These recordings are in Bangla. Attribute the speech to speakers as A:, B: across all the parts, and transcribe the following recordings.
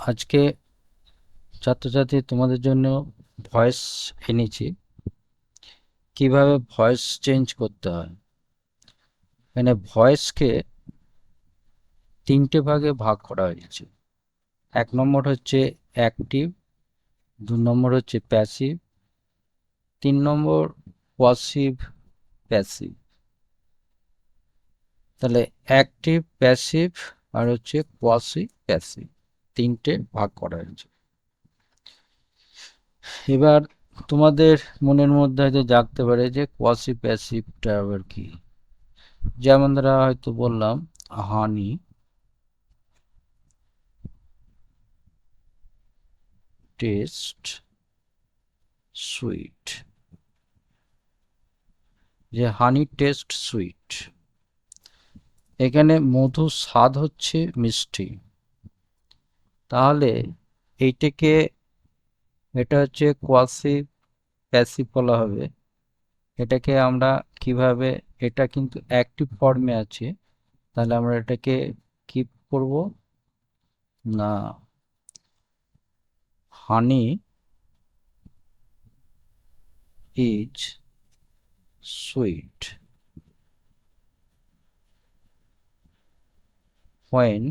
A: আজকে ছাত্রছাত্রী তোমাদের জন্য ভয়েস এনেছি, কিভাবে ভয়েস চেঞ্জ করতে হয়। মানে ভয়েসকে তিনটে ভাগে ভাগ করা হয়েছে। এক নম্বর হচ্ছে অ্যাক্টিভ, দু নম্বর হচ্ছে প্যাসিভ, তিন নম্বর পসিভ প্যাসিভ। তাহলে অ্যাক্টিভ, প্যাসিভ আর হচ্ছে পসিভ প্যাসিভ, তিনটে ভাগ করা হয়েছে। এবার তোমাদের মনের মধ্যে হয়তো জাগতে পারে যে পসিভ প্যাসিভটা আবার কি। যেমন ধরা হয়তো বললাম হানি টেস্ট সুইট, যে হানি টেস্ট সুইট, এখানে মধু স্বাদ হচ্ছে মিষ্টি। তাহলে এইটাকে, এটা হচ্ছে কোয়াসি প্যাসিভ বলা হবে। এটাকে আমরা কিভাবে, এটা কিন্তু অ্যাক্টিভ ফর্মে আছে, তাহলে আমরা এটাকে কি করব না, honey is sweet when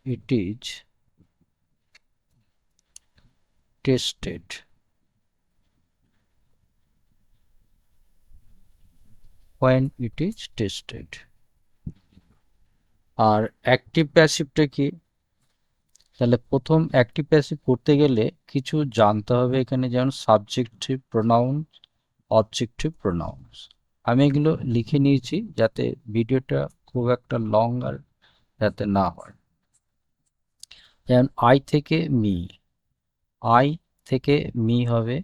A: it is tasted. when it is tasted। আর অ্যাক্টিভ প্যাসিভটা কি? তাহলে প্রথম অ্যাক্টিভ প্যাসিভ করতে গেলে কিছু জানতে হবে এখানে, যেমন সাবজেক্টিভ প্রোনাউন, অবজেক্টিভ প্রোনাউন্স। আমি এগুলো লিখে নিয়েছি যাতে ভিডিওটা খুব একটা লং আর যাতে না হয়। যেমন আই থেকে মি, আই থেকে মি হবে,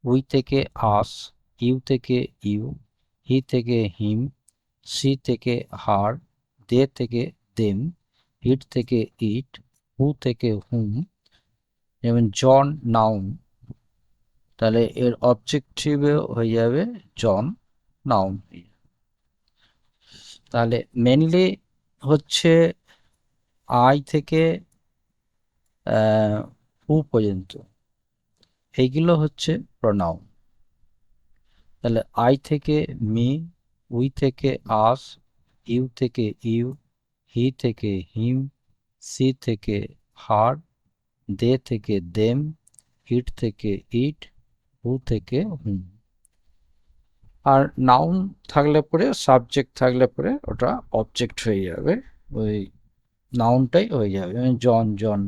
A: উই থেকে আস, ইউ থেকে ইউ, হি থেকে হিম, সি থেকে হার, দে থেকে দেম, ইট থেকে ইট, হু থেকে হুম। যেমন জন নাউন, তাহলে এর অবজেক্টিভে হয়ে যাবে জন নাউন। তাহলে মেনলি হচ্ছে আই থেকে হু পর্যন্ত এইগুলো হচ্ছে প্রোনাউন। তাহলে আই থেকে মি, উই থেকে আস, ইউ থেকে ইউ, হি থেকে হিম, সি থেকে হার, দে থেকে দেম, ইট থেকে ইট, হু থেকে হুম। আর নাউন থাকলে পরে, সাবজেক্ট থাকলে পরে ওটা অবজেক্ট হয়ে যাবে, ওই নাউনটাই হয়ে যাবে, জন জন।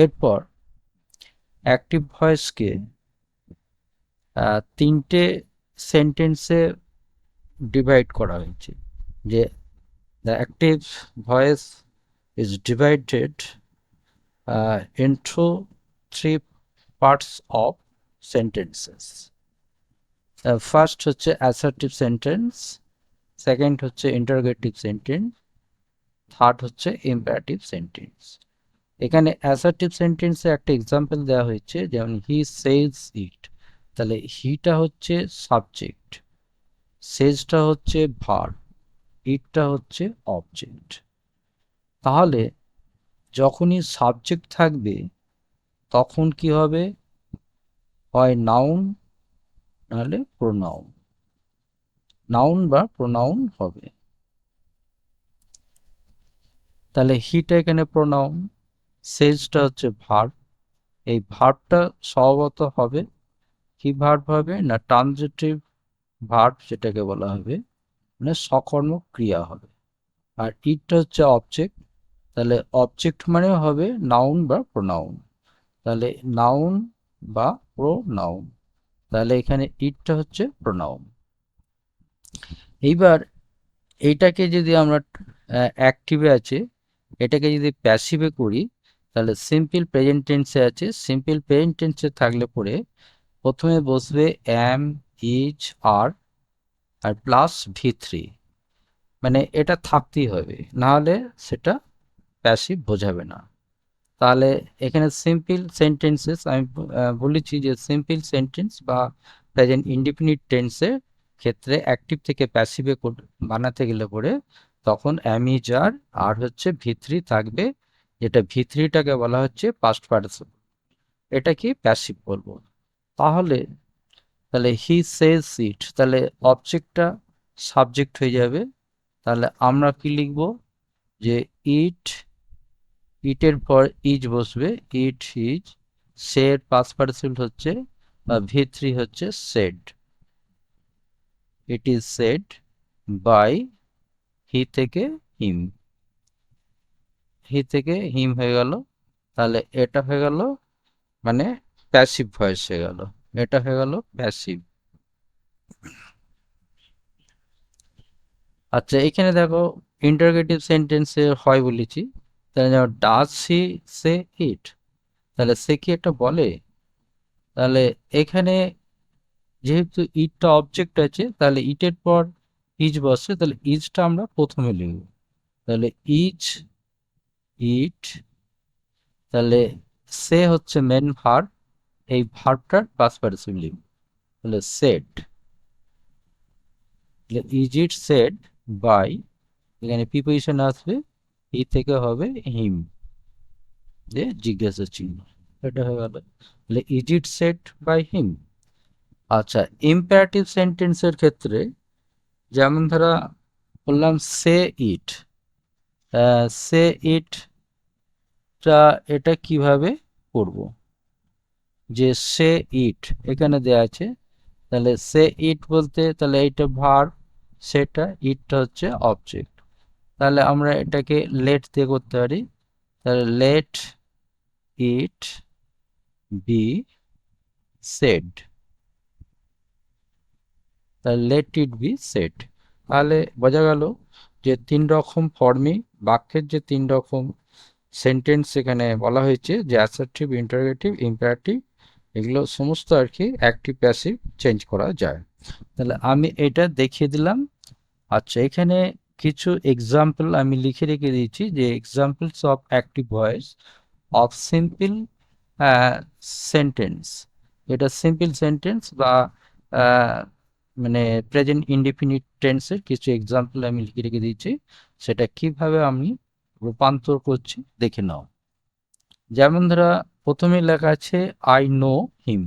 A: এরপর অ্যাক্টিভ ভয়েসকে তিনটে সেন্টেন্সে ডিভাইড করা হয়েছে। যে the active voice is divided into three parts of sentences। First হচ্ছে অ্যাসার্টিভ সেন্টেন্স, সেকেন্ড হচ্ছে ইন্টারোগেটিভ সেন্টেন্স, থার্ড হচ্ছে ইম্পারেটিভ সেন্টেন্স। এখানে অ্যাসার্টিভ সেন্টেন্সে একটা এক্সাম্পল দেওয়া হয়েছে, যেমন হি সেজ ইট, তাহলে হিটা হচ্ছে সাবজেক্ট, সেজটা হচ্ছে ভার্ব, ইটটা হচ্ছে অবজেক্ট। তাহলে যখনই সাবজেক্ট থাকবে তখন কি হবে, হয় নাউন নাহলে প্রোনাউন, নাউন বা প্রোনাউন হবে। তাহলে হিটা এখানে প্রোনাউন, সেজটা হচ্ছে ভার্ব, এই ভার্বটা স্বভাবত হবে কি ভার্ব হবে না, ট্রানজিটিভ ভার্ব যেটাকে বলা হবে, মানে সকর্ম ক্রিয়া হবে। আর ইটটা হচ্ছে অবজেক্ট, তাহলে অবজেক্ট মানে হবে নাউন বা প্রোনাউন, তাহলে নাউন বা প্রোনাউন। তাহলে এখানে ইটটা হচ্ছে প্রোনাউন। এইবার এইটাকে যদি আমরা অ্যাক্টিভে আছে, এটাকে যদি প্যাসিভে করি, তাহলে সিম্পল প্রেজেন্ট টেন্সে আছে, সিম্পল প্রেজেন্ট টেন্সে থাকলে পরে প্রথমে বসবে অ্যাম, ইজ, আর প্লাস ভি3, মানে এটা থাকতেই হবে, নাহলে সেটা প্যাসিভ বোঝাবে না। তাহলে এখানে সিম্পল সেন্টেন্সেস আমি বলেছি যে সিম্পল সেন্টেন্স বা প্রেজেন্ট ইনডিফিনিট টেন্সের ক্ষেত্রে অ্যাক্টিভ থেকে প্যাসিভে বানাতে গেলে পরে তখন am is are আর হচ্ছে V3 থাকবে, যেটা V3টাকে বলা হচ্ছে পাস্ট পার্টিসিপল। এটা কি প্যাসিভ বলবো। তাহলে হি সেজ ইট, তাহলে অবজেক্টটা সাবজেক্ট হয়ে যাবে। তাহলে আমরা কি লিখব, যে ইটের পর ইজ বসবে, ইট ইজ, সে এর পাস্ট পার্টিসিপল হচ্ছে V3 হচ্ছে said, it is said by he থেকে হিম, হি থেকে হিম হয়ে গেল। তাহলে এটা হয়ে গেল মানে প্যাসিভ ভয়েস হয়ে গেল, এটা হয়ে গেল প্যাসিভ। আচ্ছা এখানে দেখো ইন্টারোগেটিভ সেন্টেন্সে হয় বলেছি, তাহলে যেমন ডাজ সি সে ইট, তাহলে সে কি এটা বলে। তাহলে এখানে যেহেতু ইটটা অবজেক্ট আছে, তাহলে ইটের পর ইজ বসে, তাহলে ইজটা আমরা প্রথমে লিখব। তাহলে ইজ ইট, তাহলে সে হচ্ছে মেন ভার্ব, এই ভার্বটার পাস্ট পার্টিসিপল লিখব, তাহলে said, is it said by, এখানে প্রিপোজিশন আসবে, ই থেকে হবে হিম, যে জিজ্ঞাসা চিহ্ন, এটা হয়ে গেল। তাহলে is it said by him. আচ্ছা ইম্পারেটিভ সেন্টেন্সের ক্ষেত্রে যেমন ধরা বললাম সে ইট, সে ইটটা এটা কিভাবে করব, যে সে ইট এখানে দেয়া আছে, তাহলে সে ইট বলতে তাহলে এইটা ভার্ব, সেটা ইটটা হচ্ছে অবজেক্ট, তাহলে আমরা এটাকে লেট দিয়ে করতে পারি, তাহলে লেট ইট বি সেড, তাহলে লেট ইট বি সেড। তাহলে বোঝা গেল যে তিন রকম ফর্মে বাক্যের যে তিন রকম সেন্টেন্স এখানে বলা হয়েছে, যে অ্যাসার্টিভ, ইন্টারোগেটিভ, ইম্পারেটিভ, এগুলো সমস্ত আর কি অ্যাক্টিভ প্যাসিভ চেঞ্জ করা যায়। তাহলে আমি এটা দেখিয়ে দিলাম। আচ্ছা এখানে কিছু এক্সাম্পল আমি লিখে রেখে দিয়েছি, যে examples of active voice of simple sentence. এটা সিম্পল সেন্টেন্স বা মানে প্রেজেন্ট ইনডিফিনিট টেন্সের কিছু এক্সাম্পল আমি লিখে রেখে দিয়েছি, সেটা কিভাবে আমি রূপান্তর করছি দেখে নাও। যেমন ধরা প্রথমে লেখা আছে আই নো হিম,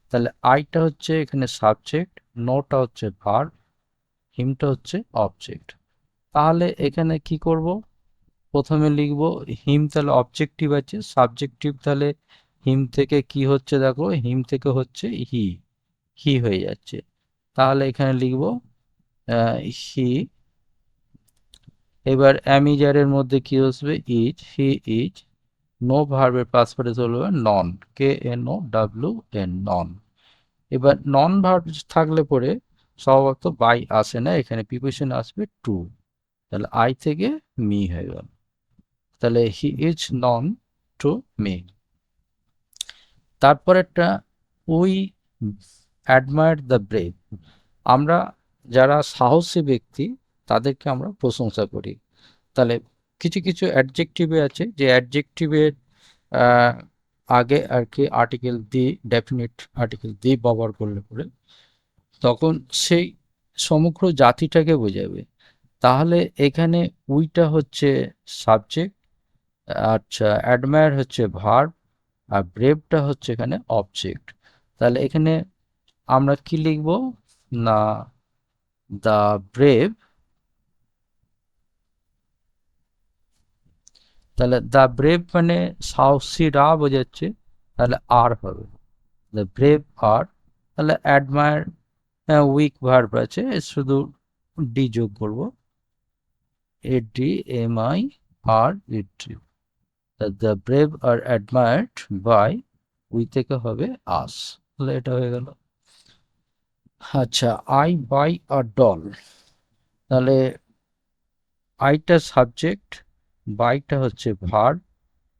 A: তাহলে আইটা হচ্ছে এখানে সাবজেক্ট, নোটা হচ্ছে ভার্ব, হিমটা হচ্ছে অবজেক্ট। তাহলে এখানে কি করব, প্রথমে লিখব হিম, তাহলে অবজেক্টিভ আছে, সাবজেক্টিভ, তাহলে হিম থেকে কি হচ্ছে দেখো, হিম থেকে হচ্ছে হি, হি হয়ে যাচ্ছে। তাহলে এখানে লিখব হি, এবার অ্যামিজারের মধ্যে কি আসবে, ইজ, হি ইজ, নো ভার্বের পাস্ট পার্টিসিপল হবে known, K N O W N, known. এবার নন ভার্ব থাকলে পরে স্বভাবত বাই আসে না, এখানে প্রিপোজিশন আসবে টু, তাহলে আই থেকে মি হয়ে গেল, তাহলে he is known to me. তারপর একটা উই অ্যাডমায়ার দ্য ব্রেভ, আমরা যারা সাহসী ব্যক্তি তাদেরকে আমরা প্রশংসা করি। তাহলে কিছু কিছু অ্যাডজেক্টিভে আছে, যে অ্যাডজেক্টিভের আগে আর কি article the, definite article the ব্যবহার করলে পরে তখন সেই সমগ্র জাতিটাকে বোঝাবে। তাহলে এখানে উইটা হচ্ছে সাবজেক্ট, আচ্ছা অ্যাডমায়ার হচ্ছে ভার্ব, আর ব্রেভটা হচ্ছে এখানে অবজেক্ট। তাহলে এখানে আমরা কি লিখব না, দ্য ব্রেভ, তাহলে দ্য ব্রেভ মানে সাহসীরা বোঝাচ্ছে, তাহলে আর হবে, দ্য ব্রেভ আর, তাহলে অ্যাডমায়ার উইক ভার্ব আছে, শুধু ডি যোগ করব, A D M I R E, the brave are admired by, we থেকে হবে আস, তাহলে এটা হয়ে গেল। আচ্ছা আই বাই আ ডল, তাহলে আইটা সাবজেক্ট, বাইটা হচ্ছে ভার্ব,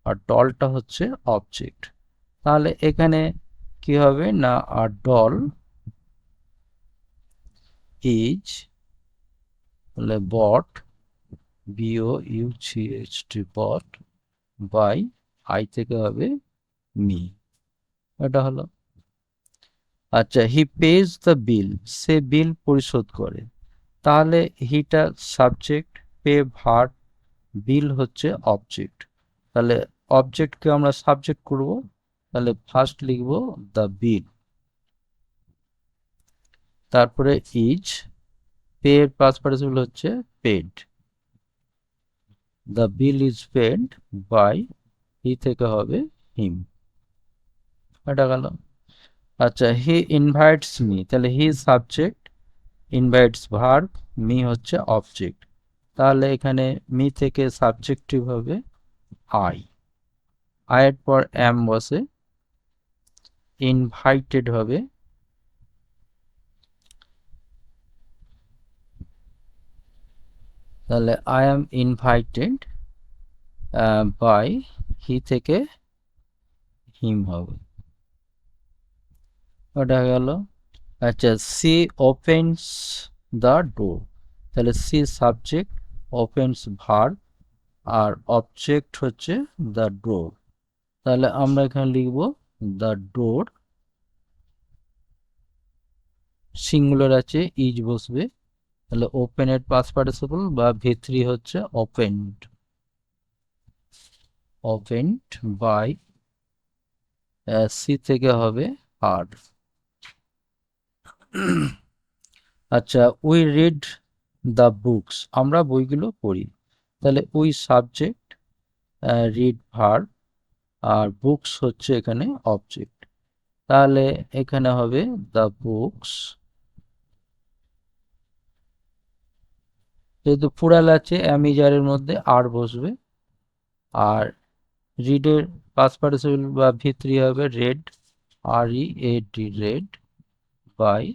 A: আর ডলটা হচ্ছে অবজেক্ট। তাহলে এখানে কি হবে না, আর ডল ইজ, তাহলে বট, বিও ইউসিএইচটি বট, বাই আই থেকে হবে মি, এটা হলো। আচ্ছা হি পেজ দ্য বিল, সে বিল পরিশোধ করে, তাহলে হিটা সাবজেক্ট, পে ভার্ব, বিল হচ্ছে অবজেক্ট। তাহলে অবজেক্টকে আমরা সাবজেক্ট করব, তাহলে ফার্স্ট লিখব দ্য বিল, তারপরে ইজ, পে এর পাস্ট পার্টিসিপল হচ্ছে paid, the bill is paid by, he থেকে হবে হিম। এটা গেল। আচ্ছা, হি ইনভাইটস মি, তাহলে he subject, invites verb, me হচ্ছে অবজেক্ট। তাহলে এখানে মি থেকে সাবজেক্টিভ হবে আই, আয়ের পর এম বসে, ইনভাইটেড হবে, তাহলে I am invited by, he থেকে হিম হবে। ওটা গেল। আচ্ছা, সি ওপেন্স দ্য ডোর, তাহলে সি সাবজেক্ট, ওপেন্স ভার্ব, আর অবজেক্ট হচ্ছে দ্য ডোর। তাহলে আমরা এখানে লিখব দ্য ডোর, সিঙ্গুলার আছে, ইজ বসবে, তাহলে ওপেন এর পাস্ট পার্টিসিপল বা ভি3 হচ্ছে ওপেনড, ওপেনড বাই, সি থেকে হবে হার্ড। আচ্ছা, উই রিড দ্য বুকস, আমরা বইগুলো পড়ি, তাহলে উই সাবজেক্ট, রিড ভার্ব, আর বুকস হচ্ছে এখানে অবজেক্ট। তাহলে এখানে হবে দ্য বুকস, যেহেতু প্লুরাল আছে অ্যামিজারের মধ্যে আর বসবে, আর রিডের পাস্ট পার্টিসিপল বা ভি3 হবে রেড, আর E A D, read by,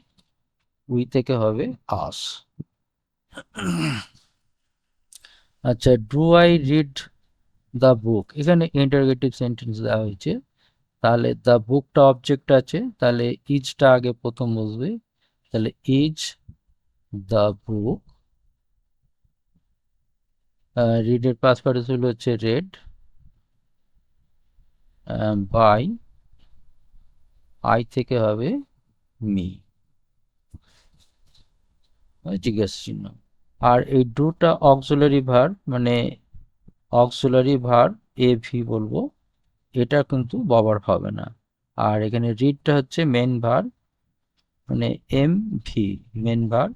A: we থেকে হবে আস। আচ্ছা, do I read the book, এখানে ইন্টারোগেটিভ সেন্টেন্স দেওয়া হয়েছে, তাহলে দ্য বুকটা অবজেক্ট আছে, তাহলে ইজটা আগে প্রথম বসবে, তাহলে ইজ দ্য বুক, রিডের পাস্ট পার্টিসিপল হচ্ছে রেড বাই, আই থেকে হবে মি, জিজ্ঞাসা চিহ্ন। আর এই ডুটা অক্সিলারি ভার্ব, মানে অক্সিলারি ভার্ব এ ভি বলবো, এটা কিন্তু ব্যবহার হবে না। আর এখানে রিডটা হচ্ছে মেন ভার্ব, মানে এম ভি, মেন ভার্ব,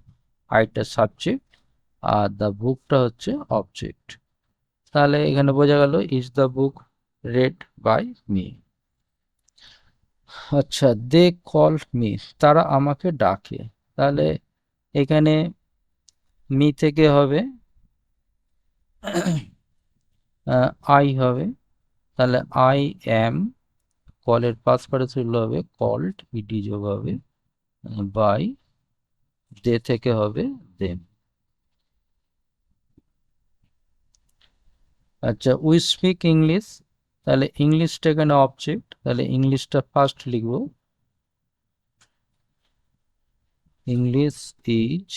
A: আইটা সাবজেক্ট, আর দ্য বুকটা হচ্ছে অবজেক্ট। তাহলে এখানে বোঝা গেল is the book read by me. আচ্ছা, দে কল মি, তারা আমাকে ডাকে, তাহলে এখানে মি থেকে হবে আই হবে, তাহলে আই এম, কলের পাস্ট পার্টিসিপল হবে কল্ড, ইডি যোগ হবে বাই, দে থেকে হবে দেম। আচ্ছা, উই স্পিক ইংলিশ, তাহলে ইংলিশটা এখানে অবজেক্ট, তাহলে ইংলিশটা ফার্স্ট লিখব, ইংলিশ ইজ,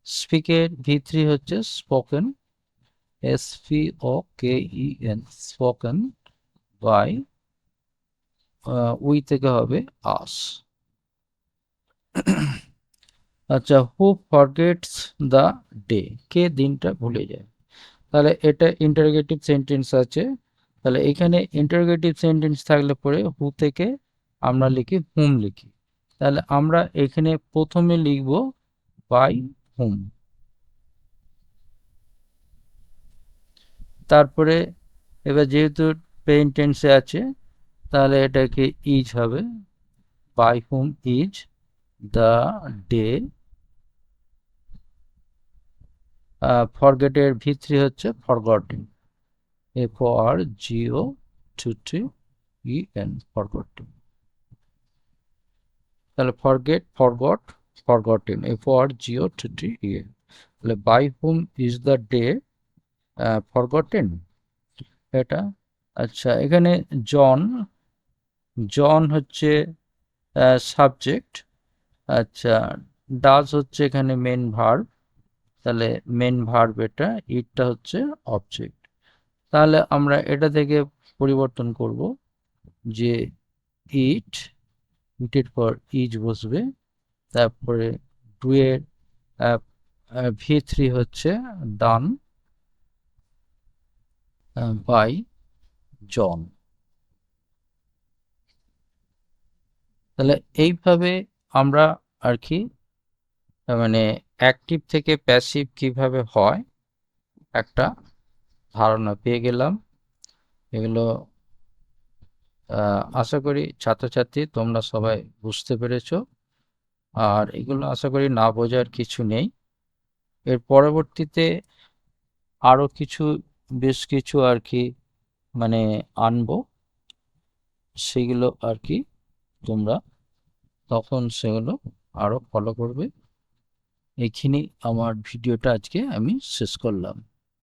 A: স্পিকের ভি3 হচ্ছে spoken, S P O K E N, spoken by, we থেকে হবে আস। আচ্ছা, হু ফরগেটস দ্য ডে, কে দিনটা ভুলে যায়, তাহলে এটা ইন্টারোগেটিভ সেন্টেন্স আছে, তাহলে এখানে ইন্টারোগেটিভ সেন্টেন্স থাকলে পরে হু থেকে আমরা লিখি হুম লিখি, তাহলে আমরা এখানে প্রথমে লিখব বাই হুম, তারপরে এবার যেহেতু প্রেজেন্ট টেন্সে আছে, তাহলে এটাকে ইজ হবে, by whom is the day, ফরগেটের ভি3 হচ্ছে forgotten, F O R G O T E N, forgotten, তাহলে forget, forgot, forgotten, F O R G O T E N, তাহলে by whom is the day forgotten, এটা। আচ্ছা, এখানে জন, জন হচ্ছে সাবজেক্ট, আচ্ছা, ডাজ হচ্ছে এখানে মেন ভার্ব, তাহলে মেন ভার্ব এটা, ইটটা হচ্ছে অবজেক্ট। তাহলে আমরা এটা থেকে পরিবর্তন করব যে ইট, ইটের পর ইজ বসবে, তারপরে ডু এর ভি3 হচ্ছে ডান বাই জন। তাহলে এইভাবে আমরা আর কি মানে অ্যাক্টিভ থেকে প্যাসিভ কিভাবে হয় একটা ধারণা পেয়ে গেলাম। এগুলো আশা করি ছাত্রছাত্রী তোমরা সবাই বুঝতে পেরেছো, আর এগুলো আশা করি না বোঝার কিছু নেই। এর পরবর্তীতে আরো কিছু বেশ কিছু আর কি মানে আনবো, সেগুলো আর কি তোমরা তখন সেগুলো আরো ফলো করবে। এইখানেই আমার ভিডিওটা আজকে আমি শেষ করলাম।